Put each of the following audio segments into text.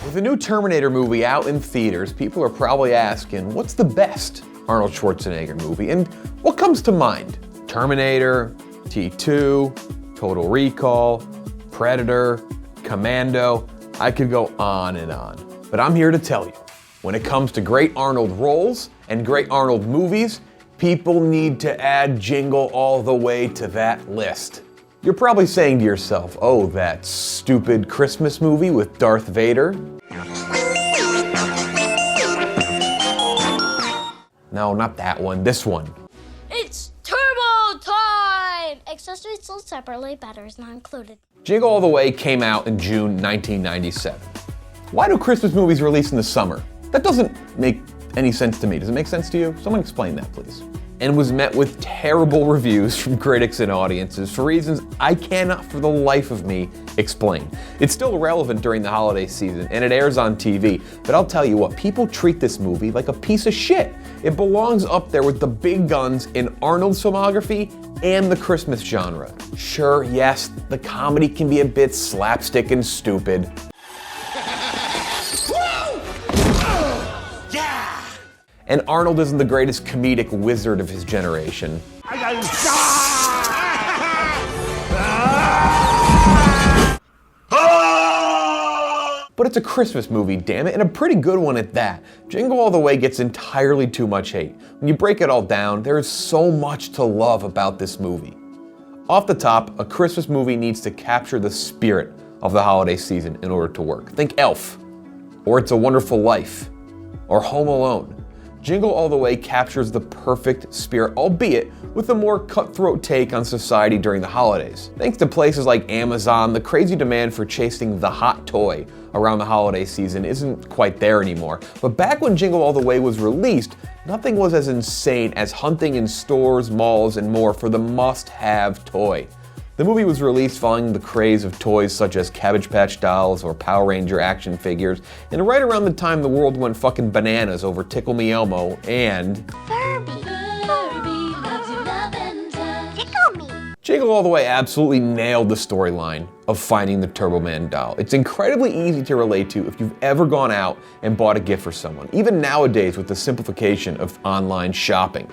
With the new Terminator movie out in theaters, people are probably asking, what's the best Arnold Schwarzenegger movie? And what comes to mind? Terminator, T2, Total Recall, Predator, Commando. I could go on and on. But I'm here to tell you, when it comes to great Arnold roles and great Arnold movies, people need to add Jingle All the Way to that list. You're probably saying to yourself, oh, that stupid Christmas movie with Darth Vader? No, not that one, this one. It's Turbo Time! Accessories sold separately, batteries not included. Jingle All the Way came out in June 1997. Why do Christmas movies release in the summer? That doesn't make any sense to me. Does it make sense to you? Someone explain that, please. And was met with terrible reviews from critics and audiences for reasons I cannot for the life of me explain. It's still relevant during the holiday season and it airs on TV, but I'll tell you what, people treat this movie like a piece of shit. It belongs up there with the big guns in Arnold's filmography and the Christmas genre. Sure, yes, the comedy can be a bit slapstick and stupid. And Arnold isn't the greatest comedic wizard of his generation. But it's a Christmas movie, damn it, and a pretty good one at that. Jingle All the Way gets entirely too much hate. When you break it all down, there is so much to love about this movie. Off the top, a Christmas movie needs to capture the spirit of the holiday season in order to work. Think Elf, or It's a Wonderful Life, or Home Alone. Jingle All the Way captures the perfect spirit, albeit with a more cutthroat take on society during the holidays. Thanks to places like Amazon, the crazy demand for chasing the hot toy around the holiday season isn't quite there anymore. But back when Jingle All the Way was released, nothing was as insane as hunting in stores, malls, and more for the must-have toy. The movie was released following the craze of toys such as Cabbage Patch Dolls or Power Ranger action figures, and right around the time the world went fucking bananas over Tickle Me Elmo and Furby loves you lavender. Tickle me. Jingle All the Way absolutely nailed the storyline of finding the Turbo Man doll. It's incredibly easy to relate to if you've ever gone out and bought a gift for someone, even nowadays with the simplification of online shopping.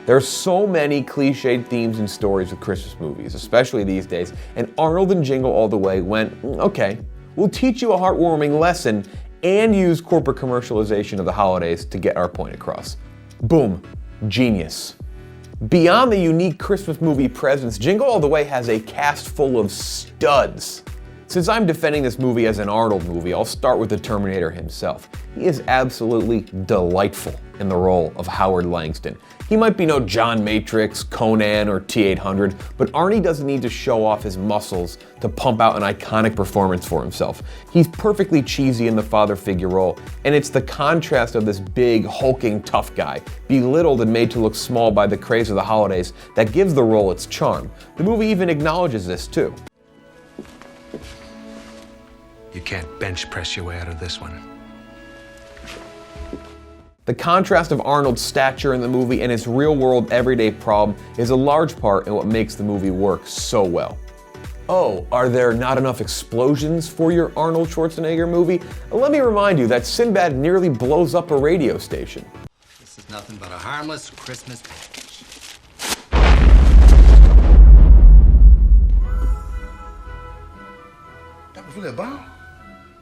There are so many cliched themes and stories with Christmas movies, especially these days, and Arnold and Jingle All the Way went, okay, we'll teach you a heartwarming lesson and use corporate commercialization of the holidays to get our point across. Boom, genius. Beyond the unique Christmas movie presence, Jingle All the Way has a cast full of studs. Since I'm defending this movie as an Arnold movie, I'll start with the Terminator himself. He is absolutely delightful in the role of Howard Langston. He might be no John Matrix, Conan, or T-800, but Arnie doesn't need to show off his muscles to pump out an iconic performance for himself. He's perfectly cheesy in the father figure role, and it's the contrast of this big, hulking, tough guy, belittled and made to look small by the craze of the holidays, that gives the role its charm. The movie even acknowledges this too. You can't bench press your way out of this one. The contrast of Arnold's stature in the movie and his real-world everyday problem is a large part in what makes the movie work so well. Oh, are there not enough explosions for your Arnold Schwarzenegger movie? Let me remind you that Sinbad nearly blows up a radio station. This is nothing but a harmless Christmas package. That was really a bomb.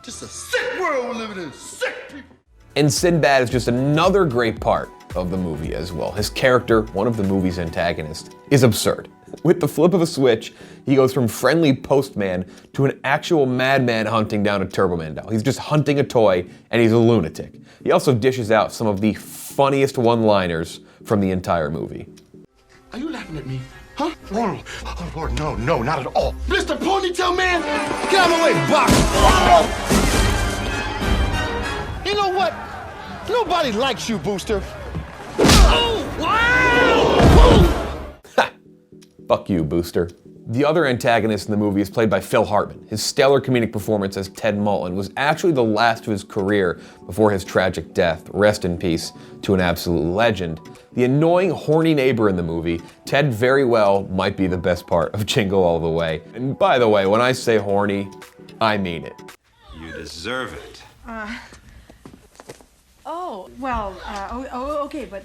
Just a sick world we're living in. Sick people. And Sinbad is just another great part of the movie as well. His character, one of the movie's antagonists, is absurd. With the flip of a switch, he goes from friendly postman to an actual madman hunting down a Turbo Man doll. He's just hunting a toy, and he's a lunatic. He also dishes out some of the funniest one-liners from the entire movie. Are you laughing at me? Huh? Ronald? Oh, Lord, no, not at all. Mr. Ponytail Man, get out of my way, box. You know what? Nobody likes you, Booster. Oh, wow! Ha! Fuck you, Booster. The other antagonist in the movie is played by Phil Hartman. His stellar comedic performance as Ted Mullen was actually the last of his career before his tragic death. Rest in peace to an absolute legend. The annoying, horny neighbor in the movie, Ted very well might be the best part of Jingle All the Way. And by the way, when I say horny, I mean it. You deserve it. Okay, but,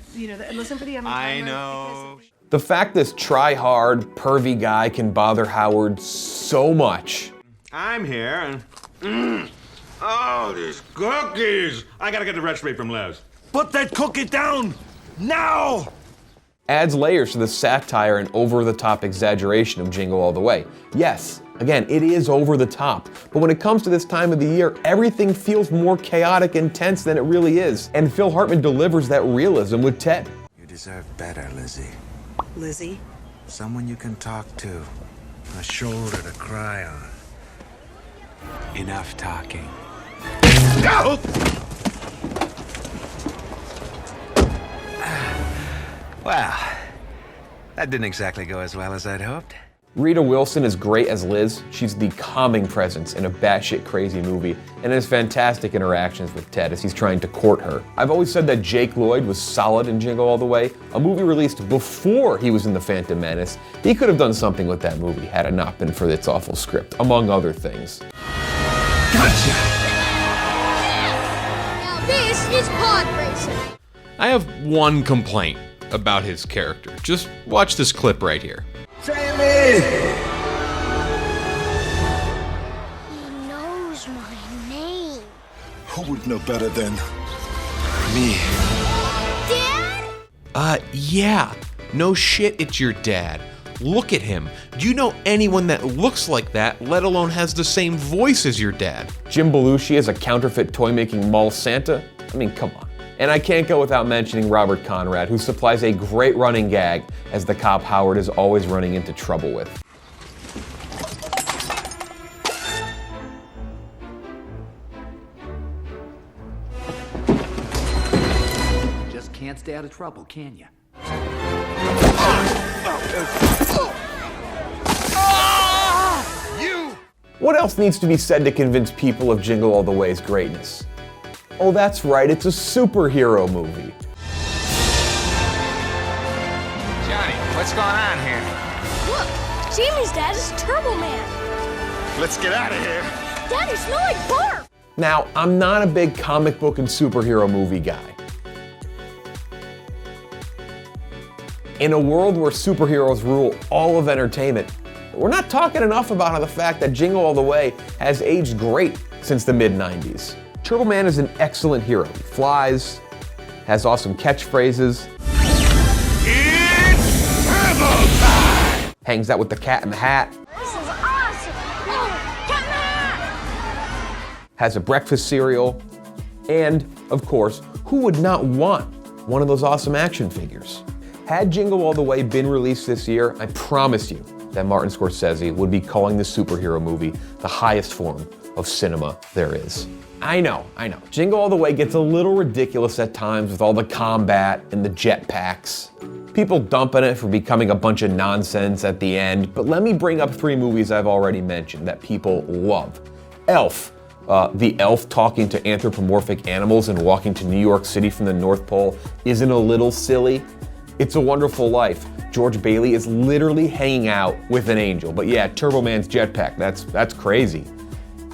listen for the other I know. The fact this try-hard, pervy guy can bother Howard so much. I'm here and... Oh, these cookies! I gotta get the recipe from Les. Put that cookie down! Now! Adds layers to the satire and over-the-top exaggeration of Jingle All the Way. Yes, again, it is over the top, but when it comes to this time of the year, everything feels more chaotic and tense than it really is, and Phil Hartman delivers that realism with Ted. You deserve better, Lizzie. Lizzie? Someone you can talk to. A shoulder to cry on. Enough talking. Well, that didn't exactly go as well as I'd hoped. Rita Wilson is great as Liz. She's the calming presence in a batshit crazy movie and has fantastic interactions with Ted as he's trying to court her. I've always said that Jake Lloyd was solid in Jingle All the Way, a movie released before he was in The Phantom Menace. He could have done something with that movie had it not been for its awful script, among other things. Gotcha! Now this is pod racing. I have one complaint about his character. Just watch this clip right here. Jamie! He knows my name. Who would know better than me? Dad? Yeah. No shit, it's your dad. Look at him. Do you know anyone that looks like that, let alone has the same voice as your dad? Jim Belushi as a counterfeit toy-making mall Santa? I mean, come on. And I can't go without mentioning Robert Conrad, who supplies a great running gag as the cop Howard is always running into trouble with. Just can't stay out of trouble, can you? What else needs to be said to convince people of Jingle All the Way's greatness? Oh, that's right, it's a superhero movie. Johnny, what's going on here? Look, Jamie's dad is Turbo Man. Let's get out of here. Dad, you smell like barf. Now, I'm not a big comic book and superhero movie guy. In a world where superheroes rule all of entertainment, we're not talking enough about the fact that Jingle All the Way has aged great since the mid-90s. Turbo Man is an excellent hero. He flies, has awesome catchphrases, It's Turbo time! hangs out with the Cat in the Hat, This is awesome. Oh, come on. has a breakfast cereal, and, of course, who would not want one of those awesome action figures? Had Jingle All the Way been released this year, I promise you that Martin Scorsese would be calling the superhero movie the highest form of cinema there is. I know. Jingle All the Way gets a little ridiculous at times with all the combat and the jetpacks. People dumping it for becoming a bunch of nonsense at the end, but let me bring up 3 movies I've already mentioned that people love. Elf. The elf talking to anthropomorphic animals and walking to New York City from the North Pole isn't a little silly. It's a Wonderful Life. George Bailey is literally hanging out with an angel. But yeah, Turbo Man's jetpack, that's crazy.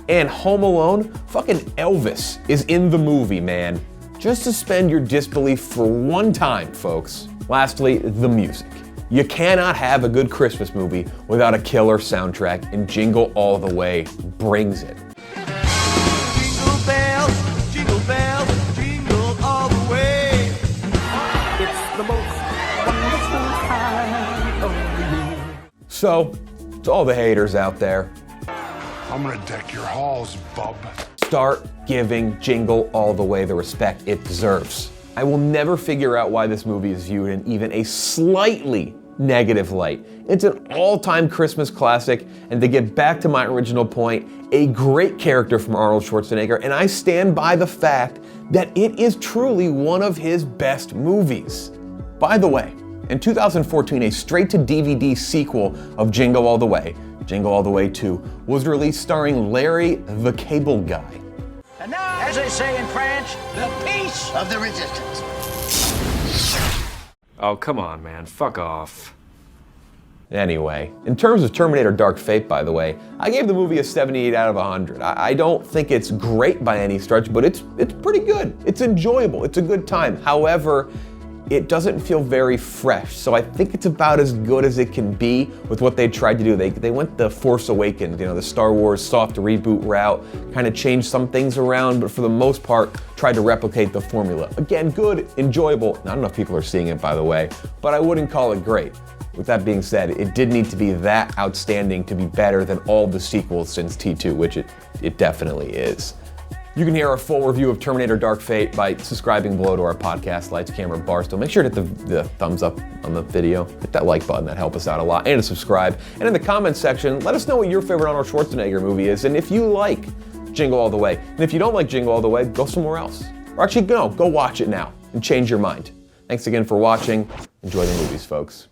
And Home Alone, fucking Elvis is in the movie, man. Just suspend your disbelief for one time, folks. Lastly, the music. You cannot have a good Christmas movie without a killer soundtrack, and Jingle All the Way brings it. Jingle bells, jingle all the way. It's the most wonderful time of the year. So, to all the haters out there, I'm gonna deck your halls, bub. start giving Jingle All the Way the respect it deserves. I will never figure out why this movie is viewed in even a slightly negative light. It's an all-time Christmas classic, and to get back to my original point, a great character from Arnold Schwarzenegger, and I stand by the fact that it is truly one of his best movies. By the way, in 2014, a straight-to-DVD sequel of Jingle All the Way, Jingle All the Way 2, was released starring Larry the Cable Guy. And now, as they say in French, the peace Of the resistance. Oh, come on, man. Fuck off. Anyway, in terms of Terminator Dark Fate, by the way, I gave the movie a 78 out of 100. I don't think it's great by any stretch, but it's pretty good. It's enjoyable. It's a good time. However, it doesn't feel very fresh, so I think it's about as good as it can be with what they tried to do. They went the Force Awakens, the Star Wars soft reboot route, kind of changed some things around, but for the most part, tried to replicate the formula. Again, good, enjoyable. Not enough people are seeing it, by the way, but I wouldn't call it great. With that being said, it did need to be that outstanding to be better than all the sequels since T2, which it definitely is. You can hear our full review of Terminator Dark Fate by subscribing below to our podcast, Lights, Camera, Barstool. Make sure to hit the thumbs up on the video. Hit that like button, that'd help us out a lot. And to subscribe. And in the comments section, let us know what your favorite Arnold Schwarzenegger movie is, and if you like Jingle All the Way. And if you don't like Jingle All the Way, go somewhere else. Or actually, go watch it now and change your mind. Thanks again for watching. Enjoy the movies, folks.